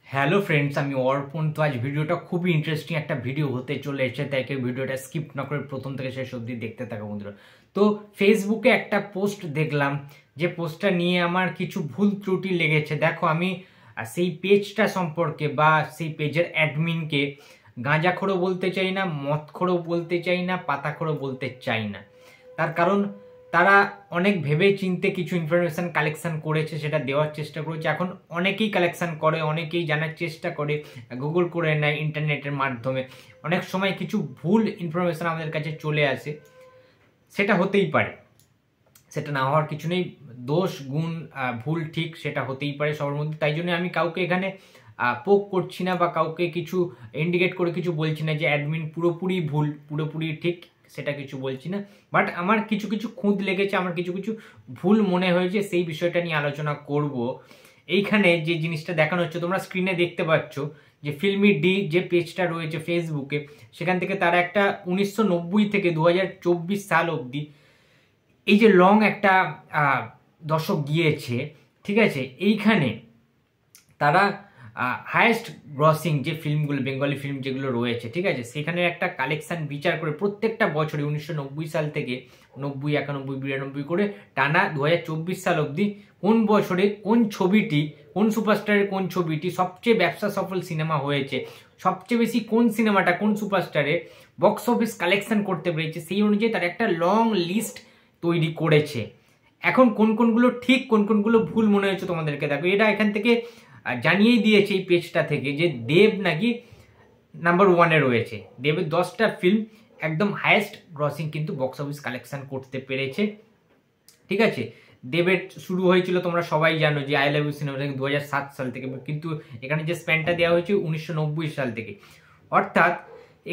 Hello friends, আমি অর্পণ। তো আজ ভিডিওটা খুবই ইন্টারেস্টিং একটা ভিডিও হতে চলে এসেছে, তাই কেউ ভিডিওটা স্কিপ না করে প্রথম থেকে শেষ অবধি দেখতে থাকা বন্ধুরা। তো ফেসবুকে একটা পোস্ট দেখলাম, যে পোস্টটা নিয়ে আমার কিছু ভুল ত্রুটি লেগেছে। দেখো, আমি সেই পেজটা সম্পর্কে বা সেই পেজের অ্যাডমিনকে গাঁজাখোরও বলতে চাই না, মদখোরও বলতে চাই না, পাতাখোরও বলতে চাই না। তার কারণ তারা অনেক ভেবে চিনতে কিছু ইনফরমেশন কালেকশন করেছে, সেটা দেওয়ার চেষ্টা করেছে। এখন অনেকেই কালেকশন করে, অনেকেই জানার চেষ্টা করে, গুগল করে নেয় ইন্টারনেটের মাধ্যমে। অনেক সময় কিছু ভুল ইনফরমেশন আমাদের কাছে চলে আসে, সেটা হতেই পারে, সেটা না হওয়ার কিছু নেই। দোষ গুণ ভুল ঠিক সেটা হতেই পারে সবার মধ্যে। তাই জন্য আমি কাউকে এখানে পোক করছি না বা কাউকে কিছু ইন্ডিকেট করে কিছু বলছি না যে অ্যাডমিন পুরোপুরি ভুল পুরোপুরি ঠিক, সেটা কিছু বলছি না। বাট আমার কিছু কিছু খুঁত লেগেছে, আমার কিছু কিছু ভুল মনে হয়েছে, সেই বিষয়টা নিয়ে আলোচনা করব। এইখানে যে জিনিসটা দেখানো হচ্ছে তোমরা স্ক্রিনে দেখতে পাচ্ছ, যে ফিল্মি ডি যে পেজটা রয়েছে ফেসবুকে, সেখান থেকে তারা একটা 1990 থেকে 2024 সাল অবধি এই যে লং একটা দশক গিয়েছে, ঠিক আছে, এইখানে তারা হায়েস্ট গ্রসিং যে ফিল্মগুলো, বেঙ্গলি ফিল্ম যেগুলো রয়েছে, ঠিক আছে, সেখানে একটা কালেকশন বিচার করে প্রত্যেকটা বছরে 1990 সাল থেকে 90, 91, 92 করে টানা 2024 সাল অবধি কোন বছরে কোন ছবিটি, কোন সুপারস্টারের কোন ছবিটি সবচেয়ে ব্যবসা সফল সিনেমা হয়েছে, সবচেয়ে বেশি কোন সিনেমাটা কোন সুপারস্টারে বক্স অফিস কালেকশন করতে পেরেছে, সেই অনুযায়ী তারা একটা লং লিস্ট তৈরি করেছে। এখন কোন কোনগুলো ঠিক কোন কোনগুলো ভুল মনে হয়েছে তোমাদেরকে, দেখো এটা এখান থেকে জানিয়েই দিয়েছে এই পেজটা থেকে, যে দেব নাকি নাম্বার 1-এ রয়েছে। দেবের 10টা ফিল্ম একদম হাইয়েস্ট গ্রসিং কিন্তু বক্স অফিস কালেকশন করতে পেরেছে, ঠিক আছে। দেবের শুরু হয়েছিল তোমরা সবাই জানো যে আই লাভ ইউ সিনেমা থেকে 2007 সাল থেকে, কিন্তু এখানে যে স্প্যানটা দেওয়া হয়েছে 1990 সাল থেকে। অর্থাৎ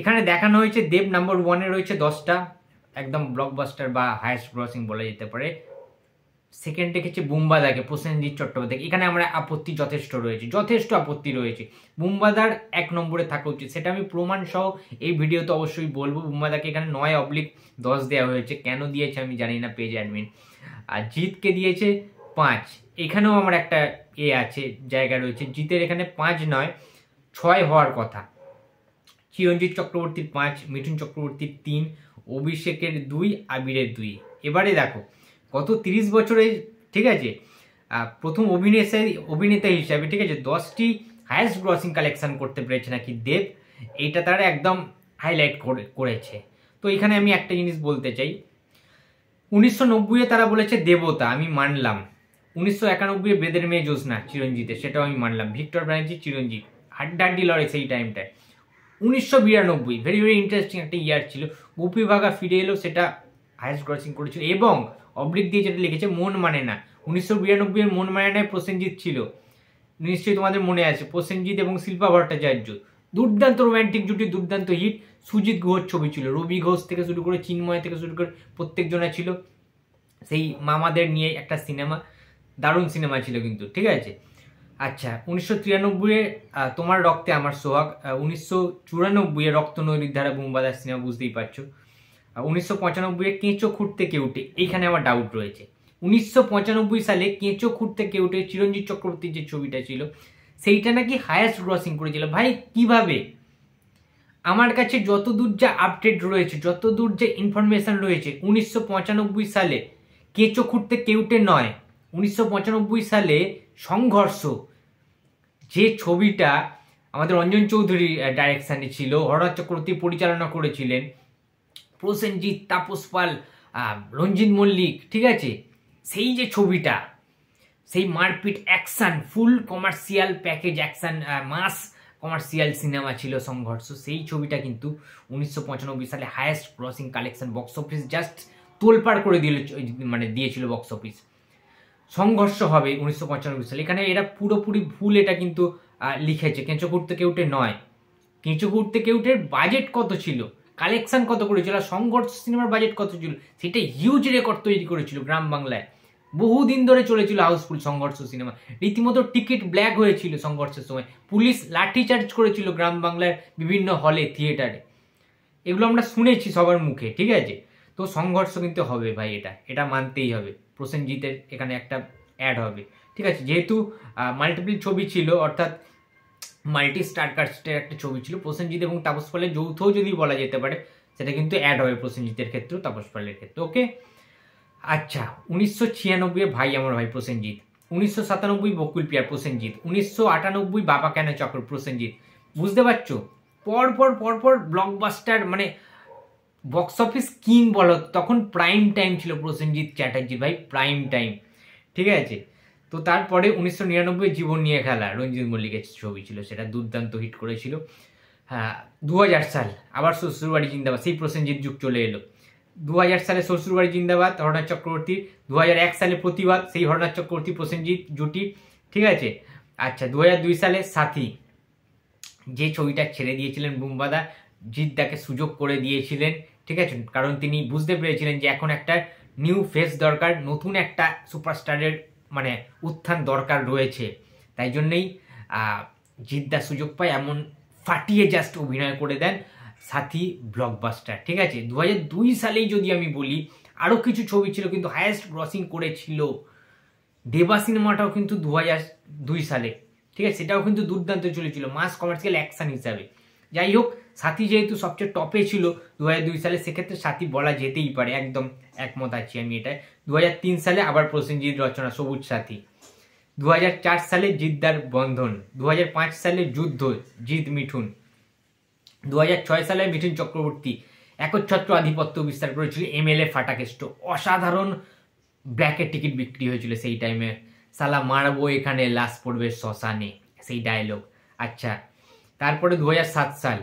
এখানে দেখানো হয়েছে দেব নাম্বার 1-এ রয়েছে 10টা একদম ব্লকবাস্টার বা হাইয়েস্ট গ্রসিং বলা যেতে পারে। সেকেন্ড দেখেছে বুম্বাদাকে, প্রসেনজিৎ চট্টোপাধ্যায়। এখানে আমরা আপত্তি যথেষ্ট আপত্তি রয়েছে। বুম্বাদার 1 নম্বরে থাকা উচিত, সেটা আমি প্রমাণ সহ এই ভিডিওতে অবশ্যই বলবো। বুম্বাদাকে এখানে 9/10 দেওয়া হয়েছে, কেন দিয়েছে আমি জানি না পেজ অ্যাডমিন। আর জিতকে দিয়েছে 5। এখানেও আমার একটা আছে, জায়গা রয়েছে। জিতের এখানে 5 নয় 6 হওয়ার কথা। চিরঞ্জিত চক্রবর্তীর 5, মিঠুন চক্রবর্তীর 3, অভিষেকের 2, আবিরের 2। এবারে দেখো, গত 30 বছরে, ঠিক আছে, প্রথম অভিনেতা হিসাবে, ঠিক আছে, 10টি হাইয়েস্ট গ্রসিং কালেকশন করতে পেরেছে নাকি দেব, এইটা তারা একদম হাইলাইট করেছে। তো এখানে আমি একটা জিনিস বলতে চাই, 1990-এ তারা বলেছে দেবতা, আমি মানলাম। 1991-এ বেদের মেয়ে জ্যোৎস্না চিরঞ্জিতের, সেটাও আমি মানলাম। ভিক্টর ব্যানার্জি, চিরঞ্জিত হাড্ডাহাড্ডি লড়াই সেই টাইমটায়। 1992 ভেরি ভেরি ইন্টারেস্টিং একটা ইয়ার ছিল। গুপি বাঘা ফিরে এলো, সেটা হাইয়েস্ট গ্রসিং করেছিল। এবং অবলিক দিয়ে যেটা লিখেছে মন মানে না, 1992-এর মন মানে না প্রসেনজিৎ ছিল, নিশ্চয়ই তোমাদের মনে আছে। প্রসেনজিৎ এবং শিল্পা ভট্টাচার্য, দুর্দান্ত রোম্যান্টিক জুটি, দুর্দান্ত হিট। সুজিত ঘোষ ছবি ছিল, রবি ঘোষ থেকে শুরু করে চিন্ময় থেকে শুরু করে প্রত্যেকজনা ছিল। সেই মামাদের নিয়ে একটা সিনেমা, দারুণ সিনেমা ছিল কিন্তু, ঠিক আছে। আচ্ছা, 1993-এ তোমার রক্তে আমার সোহাগ, 1994-এ রক্ত নদীর ধারা বুম্বাদার সিনেমা, বুঝতেই পারছো। 1995-এ কেঁচো খুঁড়তে কেউটে, এইখানে আমার ডাউট রয়েছে। 1995 সালে কেঁচো খুঁড়তে কেউটে চিরঞ্জিত চক্রবর্তীর যে ছবিটা ছিল, সেইটা নাকি হাইয়েস্ট গ্রসিং করেছিল। ভাই কিভাবে? আমার কাছে যতদূর যা আপডেট রয়েছে, যতদূর যে ইনফরমেশন রয়েছে, 1995 সালে কেঁচো খুঁড়তে কেউটে নয়, 1995 সালে সংঘর্ষ যে ছবিটা আমাদের রঞ্জন চৌধুরী ডাইরেকশানে ছিল, হরনাথ চক্রবর্তী পরিচালনা করেছিলেন, প্রসেনজিৎ, তাপস পাল, রঞ্জিত মল্লিক, ঠিক আছে, সেই যে ছবিটা, সেই মারপিট action full commercial package action mass commercial cinema ছিল সংঘর্ষ। সেই ছবিটা কিন্তু 1995 সালে highest crossing collection box office just তোলপাড় করে দিয়েছিল বক্স অফিস। সংঘর্ষ হবে 1995 সালে, এখানে এরা পুরোপুরি ভুল এটা কিন্তু লিখেছে। কেঁচো খুঁড়তে কেউটে নয়। কেঁচো খুঁড়তে কেউটের বাজেট কত ছিল, কালেকশন কত করেছিল, সংঘর্ষ সিনেমার বাজেট কত ছিল, সেটা হিউজ রেকর্ড তৈরি করেছিল গ্রাম বাংলায়। বহুদিন ধরে চলেছিল হাউসফুল সংঘর্ষ সিনেমা, রীতিমতো টিকিট ব্ল্যাক হয়েছিল সংঘর্ষের সময়, পুলিশ লাঠিচার্জ করেছিল গ্রাম বাংলার বিভিন্ন হলে, থিয়েটারে। এগুলো আমরা শুনেছি সবার মুখে, ঠিক আছে। তো সংঘর্ষ কিন্তু হবে ভাই, এটা মানতেই হবে। প্রসেনজিতের এখানে একটা অ্যাড হবে, ঠিক আছে, যেহেতু মাল্টিপল ছবি ছিল, অর্থাৎ মাল্টি স্টার কাস্টের একটা ছবি ছিল। প্রসেনজিৎ এবং তাপস পালের যৌথও যদি বলা যেতে পারে, সেটা কিন্তু অ্যাড হবে প্রসেনজিতের ক্ষেত্রেও তাপস পালের ক্ষেত্রে। ওকে, আচ্ছা 1996 ভাই আমার ভাই প্রসেনজিৎ, 1997 বকুল প্রিয়া প্রসেনজিৎ, 1998 বাবা কেন চক্র প্রসেনজিৎ। বুঝতে পারছো, পরপর পরপর ব্লকবাস্টার, মানে বক্স অফিস কিং বলো, তখন প্রাইম টাইম ছিল প্রসেনজিৎ চ্যাটার্জি ভাই, প্রাইম টাইম। ঠিক আছে, তো তারপরে 1999 জীবন নিয়ে খেলা রঞ্জিত মল্লিকের ছবি ছিল, সেটা দুর্দান্ত হিট করেছিল। হ্যাঁ, 2000 সাল আবার শ্বশুরবাড়ি জিন্দাবাদ, সেই প্রসেনজিৎ যুগ চলে এলো। 2000 সালে শ্বশুরবাড়ি জিন্দাবাদ হরনাথ চক্রবর্তী, 2001 সালে প্রতিবাদ, সেই হরনাথ চক্রবর্তী প্রসেনজিৎ জুটি। ঠিক আছে, আচ্ছা 2002 সালে সাথী, যে ছবিটা ছেড়ে দিয়েছিলেন বুম্বাদা, জিদ্দাকে সুযোগ করে দিয়েছিলেন। ঠিক আছে, কারণ তিনি বুঝতে পেরেছিলেন যে এখন একটা নিউ ফেস দরকার, নতুন একটা সুপারস্টারের মানে উত্থান দরকার রয়েছে। তাই জন্যই জিদ্দা সুযোগ পায়, এমন ফাটিয়ে জাস্ট অভিনয় করে দেন সাথী ব্লকবাস্টার। ঠিক আছে, 2002 সালেই যদি আমি বলি, আরও কিছু ছবি ছিল কিন্তু হায়েস্ট গ্রসিং করেছিল। দেবা সিনেমাটাও কিন্তু 2002 সালে, ঠিক আছে, সেটাও কিন্তু দুর্দান্ত চলেছিল মাস কমার্শিয়াল অ্যাকশন হিসাবে। যাই হোক, সাথী যেহেতু সবচেয়ে টপে ছিল 2002 সালে, সেক্ষেত্রে সাথী বলা যেতেই পারে, একদম একমত আছি আমি এটাই। 2003 সালে আবার প্রসেনজিৎ রচনা সবুজ সাথী, 2004 সালে জিদ্দার বন্ধন, 2005 সালে যুদ্ধ জিৎ মিঠুন, 2006 সালে মিঠুন চক্রবর্তী একচ্ছত্র আধিপত্য বিস্তার করেছিল এমএলএ ফাটাকেষ্ট, অসাধারণ ব্ল্যাকের টিকিট বিক্রি হয়েছিল সেই টাইমে, সালা মারবো এখানে লাশ পড়বে শ্মশানে, সেই ডায়লগ। আচ্ছা, তারপরে 2007 সাল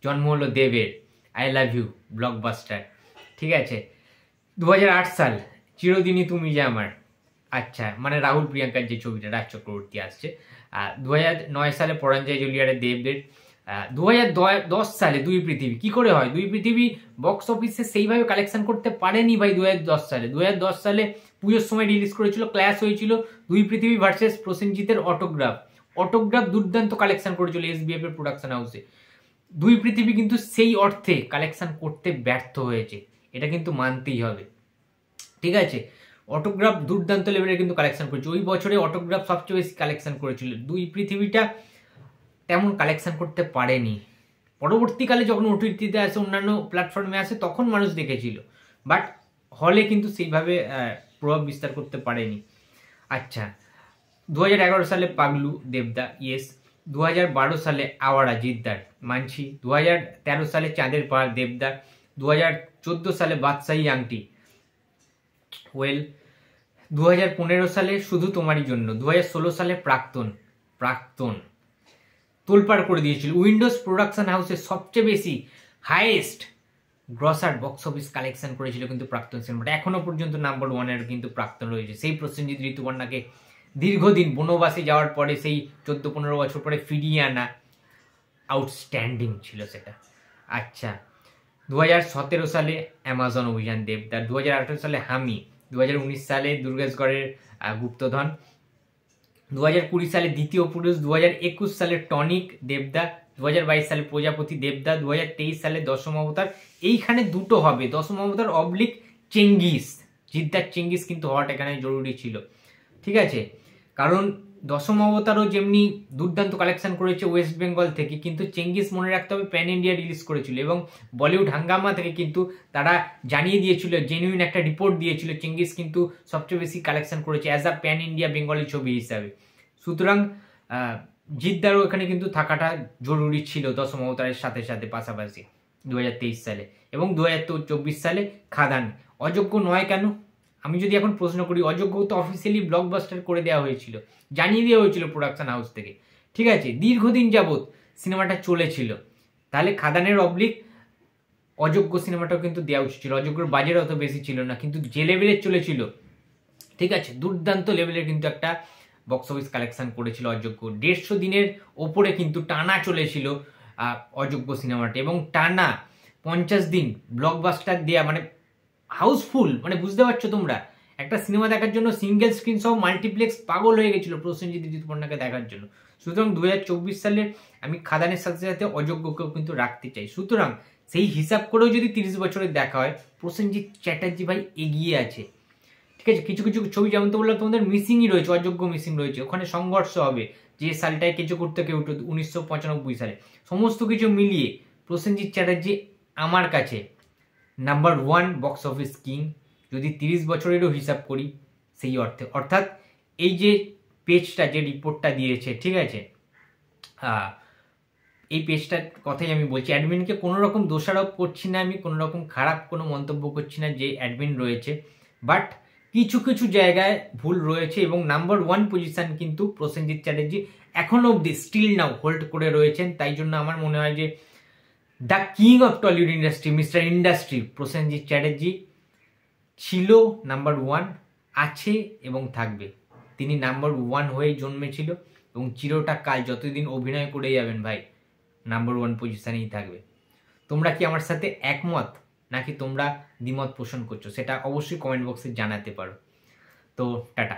জন্ম হলো দেবের, আই লাভ ইউ ব্লকবাস্টার। ঠিক আছে, 2008 সাল চিরদিনই তুমি যে আমার, আচ্ছা মানে রাহুল প্রিয়াঙ্কার যে ছবিটা, রাজ চক্রবর্তী আসছে। 2009 সালে পরাঞ্জয় জুলিয়ারে দেবদের। 2010 সালে দুই পৃথিবী, কি করে হয় দুই পৃথিবী বক্স অফিসে সেইভাবে কালেকশন করতে পারেনি ভাই। 2010 সালে, 2010 সালে পুজোর সময় রিলিজ করেছিল, ক্ল্যাশ হয়েছিল দুই পৃথিবী ভার্সেস প্রসেনজিতের অটোগ্রাফ। অটোগ্রাফ দুর্দান্ত কালেকশন করেছিল এসবিএফ এর প্রোডাকশন হাউসে। দুই পৃথিবী কিন্তু সেই অর্থে কালেকশন করতে ব্যর্থ হয়েছে, এটা কিন্তু মানতেই হবে। ঠিক আছে, অটোগ্রাফ দুর্দান্ত লেভেলের কিন্তু কালেকশন করেছে ওই বছরে, অটোগ্রাফ সবচেয়ে বেশি কালেকশন করেছিল। দুই পৃথিবীটা তেমন কালেকশন করতে পারেনি। পরবর্তীকালে যখন ওটিটিতে আসে, অন্যান্য প্ল্যাটফর্মে আসে, তখন মানুষ দেখেছিল, বাট হলে কিন্তু সেইভাবে প্রভাব বিস্তার করতে পারেনি। আচ্ছা, 2011 সালে পাগলু দেবদা, ইয়েস। 2012 সালে আওয়ারা জিদ্দার, মানছি। 2013 সালে চাঁদের পাহাড় দেবদার। 2014 সালে বাদশাহী আংটি, ওয়েল। 2015 সালে শুধু তোমারই জন্য। 2016 সালে প্রাক্তন, প্রাক্তন তোলপাড় করে দিয়েছিল। উইন্ডোজ প্রোডাকশন হাউসের সবচেয়ে বেশি highest grosser box office collection করেছিল কিন্তু প্রাক্তন সিনেমাটা, এখনো পর্যন্ত নাম্বার 1-এর কিন্তু প্রাক্তন রয়েছে। সেই প্রসেনজিৎ ঋতুপর্ণাকে দীর্ঘদিন বনবাসে যাওয়ার পরে, সেই 14-15 বছর পরে ফিরিয়ে আনা, আউটস্ট্যান্ডিং ছিল সেটা। আচ্ছা, 2017 সালে অ্যামাজন অভিযান দেবদার। 2018 সালে হামি। 2019 সালে দুর্গেশগড়ের গুপ্তধন। 2020 সালে দ্বিতীয় পুরুষ। 2021 সালে টনিক দেবদা। 2022 সালে প্রজাপতি দেবদা। 2023 সালে দশম অবতার। এইখানে দুটো হবে, দশম অবতার অবলিক চেঙ্গিস। জিদ্দার চেঙ্গিস কিন্তু হওয়াটা এখানে জরুরি ছিল। ঠিক আছে, কারণ দশম অবতারও যেমনি দুর্দান্ত কালেকশন করেছে ওয়েস্ট বেঙ্গল থেকে, কিন্তু চেঙ্গিস মনে রাখতে হবে প্যান ইন্ডিয়া রিলিজ করেছিল, এবং বলিউড হাঙ্গামা থেকে কিন্তু তারা জানিয়ে দিয়েছিল, জেনুইন একটা রিপোর্ট দিয়েছিল, চেঙ্গিস কিন্তু সবচেয়ে বেশি কালেকশন করেছে as a pan India Bengali ছবি হিসাবে। সুতরাং জিদ্দারও এখানে কিন্তু থাকাটা জরুরি ছিল দশম অবতারের সাথে সাথে পাশাপাশি 2023 সালে। এবং 2024 সালে খাদান। অযোগ্য নয় কেন? আমি যদি এখন প্রশ্ন করি, অযোগ্য তো অফিসিয়ালি ব্লকবাস্টার করে দেওয়া হয়েছিল, জানিয়ে দেওয়া হয়েছিল প্রোডাকশন হাউস থেকে। ঠিক আছে, দীর্ঘদিন যাবৎ সিনেমাটা চলেছিল, তাহলে খাদানের অবলিক অযোগ্য সিনেমাটাও কিন্তু দেওয়া উচিত ছিল। অযোগ্যর বাজেট অত বেশি ছিল না, কিন্তু যে লেভেলের চলেছিল, ঠিক আছে, দুর্দান্ত লেভেলের কিন্তু একটা বক্স অফিস কালেকশন করেছিল অযোগ্য। 150 দিনের ওপরে কিন্তু টানা চলেছিল অযোগ্য সিনেমাটা, এবং টানা 50 দিন ব্লকবাস্টার দেয়া, মানে হাউসফুল। মানে বুঝতে পারছো তোমরা, একটা সিনেমা দেখার জন্য সিঙ্গেল স্ক্রিন সহ মাল্টিপ্লেক্স পাগল হয়ে গেছিল প্রসেনজিৎ ঋতুপর্ণাকে দেখার জন্য। সুতরাং 2024 সালে আমি খাদানের সাথে সাথে অযোগ্যকেও কিন্তু রাখতে চাই। সুতরাং সেই হিসাব করেও যদি 30 বছরের দেখা হয়, প্রসেনজিৎ চ্যাটার্জি ভাই এগিয়ে আছে। ঠিক আছে, কিছু কিছু ছবি যেমন তো বললাম তোমাদের মিসিংই রয়েছে, অযোগ্য মিসিং রয়েছে, ওখানে সংঘর্ষ হবে, যে সালটায় কিছু করতে কেউ 1995 সালে, সমস্ত কিছু মিলিয়ে প্রসেনজিৎ চ্যাটার্জি আমার কাছে নাম্বার 1 বক্স অফিস কিং, যদি 30 বছরেরও হিসাব করি সেই অর্থে। অর্থাৎ এই যে পেজটা যে রিপোর্টটা দিয়েছে, ঠিক আছে, এই পেজটার কথাই আমি বলছি। অ্যাডমিনকে কোনো রকম দোষারোপ করছি না, আমি কোনো রকম খারাপ কোনো মন্তব্য করছি না যে অ্যাডমিন রয়েছে, বাট কিছু কিছু জায়গায় ভুল রয়েছে এবং নাম্বার 1 পজিশন কিন্তু প্রসেনজিৎ চ্যাটার্জি এখনো অবধি স্টিল নাও হোল্ড করে রয়েছেন। তাই জন্য আমার মনে হয় যে the king of Tollywood industry, mister industry Prosenjit Chatterjee ছিল নাম্বার 1, আছে এবং থাকবে। তিনি নাম্বার 1 হয়েই জন্মেছিল এবং চিরটা কাল যতদিন অভিনয় করে যাবেন ভাই নাম্বার 1 পজিশনেই থাকবে। তোমরা কি আমার সাথে একমত নাকি তোমরা দ্বিমত পোষণ করছো, সেটা অবশ্যই কমেন্ট বক্সে জানাতে পারো। তো টাটা।